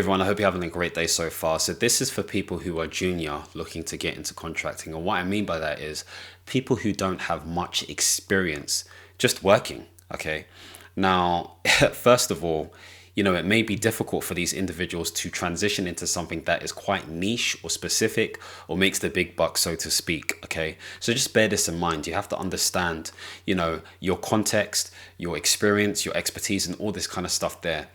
Everyone, I hope you're having a great day so far. So this is for people who are junior looking to get into contracting. And what I mean by that is people who don't have much experience just working. Okay. Now, first of all, it may be difficult for these individuals to transition into something that is quite niche or specific or makes the big bucks, so to speak. Okay. So just bear this in mind. You have to understand, your context, your experience, your expertise, and all this kind of stuff there.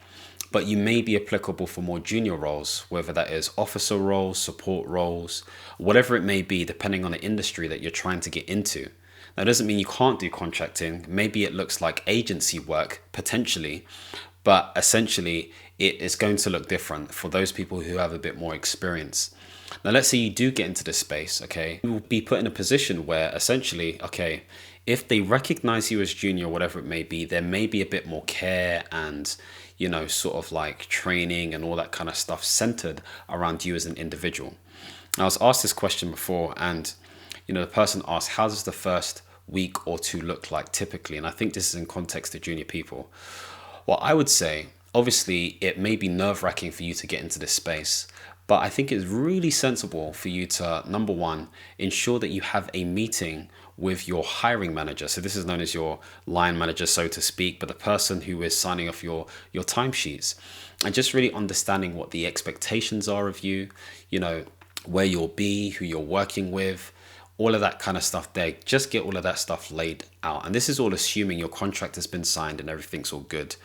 But you may be applicable for more junior roles, whether that is officer roles, support roles, whatever it may be, depending on the industry that you're trying to get into. That doesn't mean you can't do contracting. Maybe it looks like agency work, potentially, but essentially it is going to look different for those people who have a bit more experience. Now, let's say you do get into this space, okay? You will be put in a position where essentially, okay, if they recognize you as junior, whatever it may be, there may be a bit more care and, sort of like training and all that kind of stuff centered around you as an individual. I was asked this question before, and, the person asked, how does the first week or two look like typically? And I think this is in context to junior people. Well, I would say, obviously, it may be nerve-wracking for you to get into this space, but I think it's really sensible for you to, number one, ensure that you have a meeting with your hiring manager. So this is known as your line manager, so to speak, but the person who is signing off your timesheets, and just really understanding what the expectations are of you, where you'll be, who you're working with, all of that kind of stuff there. Just get all of that stuff laid out. And this is all assuming your contract has been signed and everything's all good.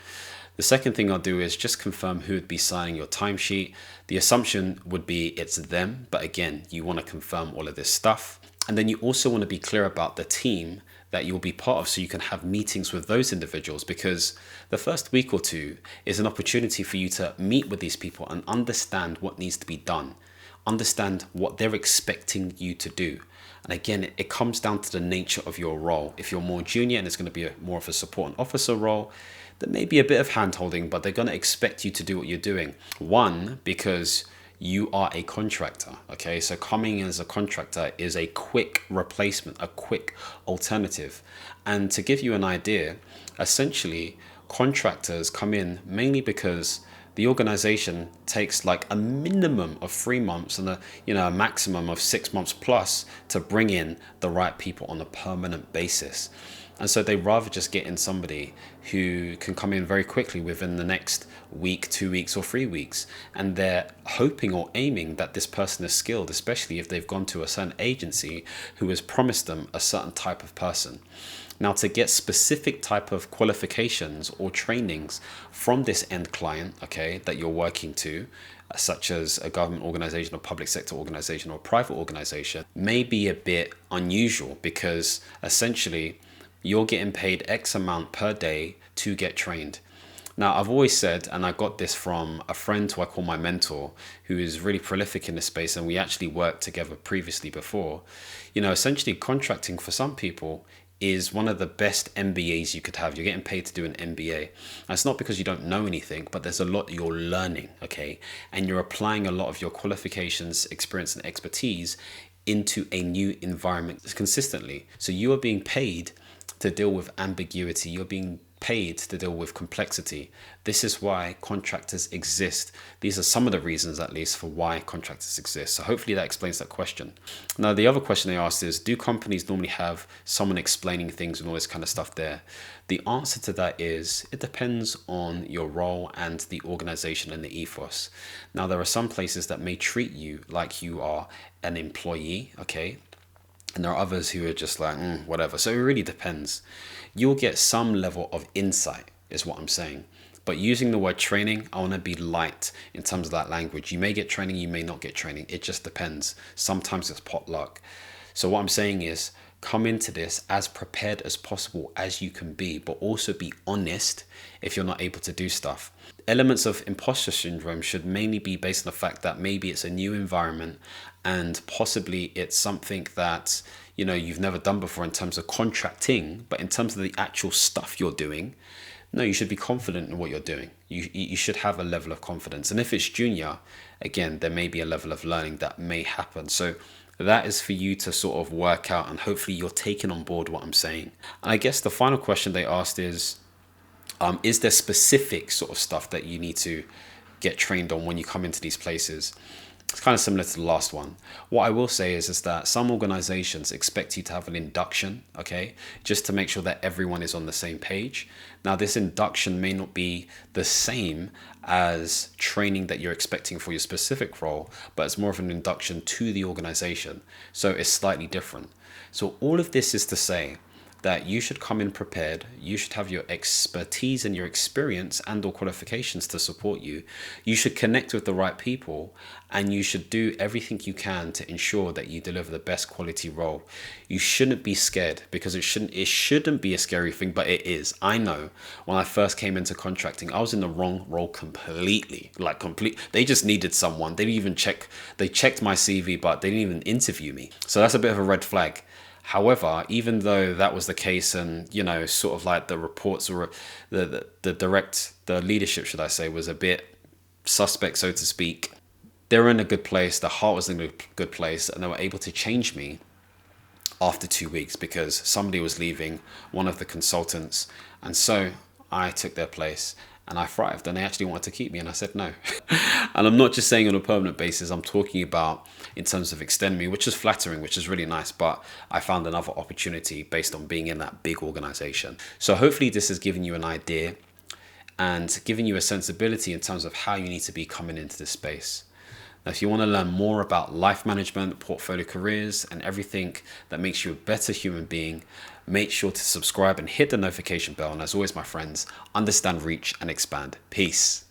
The second thing I'll do is just confirm who would be signing your timesheet. The assumption would be it's them, but again, you want to confirm all of this stuff. And then you also want to be clear about the team that you'll be part of, so you can have meetings with those individuals, because the first week or two is an opportunity for you to meet with these people and understand what needs to be done, understand what they're expecting you to do. And again, it comes down to the nature of your role. If you're more junior and it's going to be more of a support and officer role, there may be a bit of hand-holding, but they're going to expect you to do what you're doing. One, because you are a contractor, okay? So coming in as a contractor is a quick replacement, a quick alternative. And to give you an idea, essentially, contractors come in mainly because the organization takes like a minimum of 3 months and a maximum of 6 months plus to bring in the right people on a permanent basis. And so they rather just get in somebody who can come in very quickly within the next week, 2 weeks, or 3 weeks. And they're hoping or aiming that this person is skilled, especially if they've gone to a certain agency who has promised them a certain type of person. Now, to get specific type of qualifications or trainings from this end client, okay, that you're working to, such as a government organization or public sector organization or private organization, may be a bit unusual, because essentially you're getting paid X amount per day to get trained. Now, I've always said, and I got this from a friend who I call my mentor, who is really prolific in this space, and we actually worked together previously before, essentially contracting for some people is one of the best MBAs you could have. You're getting paid to do an MBA. And it's not because you don't know anything, but there's a lot you're learning, okay? And you're applying a lot of your qualifications, experience, and expertise into a new environment consistently. So you are being paid to deal with ambiguity. You're being paid to deal with complexity. This is why contractors exist. These are some of the reasons, at least, for why contractors exist. So hopefully that explains that question. Now, the other question they asked is, do companies normally have someone explaining things and all this kind of stuff there? The answer to that is, it depends on your role and the organization and the ethos. Now, there are some places that may treat you like you are an employee, okay? And there are others who are just like, whatever. So it really depends. You'll get some level of insight, is what I'm saying. But using the word training, I want to be light in terms of that language. You may get training, you may not get training. It just depends. Sometimes it's potluck. So what I'm saying is, come into this as prepared as possible as you can be, but also be honest if you're not able to do stuff. Elements of imposter syndrome should mainly be based on the fact that maybe it's a new environment and possibly it's something that you've never done before in terms of contracting, but in terms of the actual stuff you're doing, no, you should be confident in what you're doing. You should have a level of confidence. And if it's junior, again, there may be a level of learning that may happen. So that is for you to sort of work out, and hopefully you're taking on board what I'm saying. And I guess the final question they asked is there specific sort of stuff that you need to get trained on when you come into these places. It's kind of similar to the last one. What I will say is that some organizations expect you to have an induction, okay, just to make sure that everyone is on the same page. Now, this induction may not be the same as training that you're expecting for your specific role, but it's more of an induction to the organization. So it's slightly different. So all of this is to say that you should come in prepared. You should have your expertise and your experience and or qualifications to support you. You should connect with the right people, and you should do everything you can to ensure that you deliver the best quality role. You shouldn't be scared, because it shouldn't be a scary thing, but it is. I know when I first came into contracting, I was in the wrong role completely. They just needed someone. They checked my CV, but they didn't even interview me. So that's a bit of a red flag. However, even though that was the case, and sort of like the reports or the leadership, should I say, was a bit suspect, so to speak, they were in a good place. The heart was in a good place, and they were able to change me after 2 weeks because somebody was leaving, one of the consultants, and so I took their place. And I thrived, and they actually wanted to keep me, and I said no. And I'm not just saying on a permanent basis, I'm talking about in terms of extending me, which is flattering, which is really nice, but I found another opportunity based on being in that big organization. So hopefully this has given you an idea and given you a sensibility in terms of how you need to be coming into this space. Now, if you want to learn more about life management, portfolio careers, and everything that makes you a better human being, make sure to subscribe and hit the notification bell. And as always, my friends, understand, reach, and expand. Peace.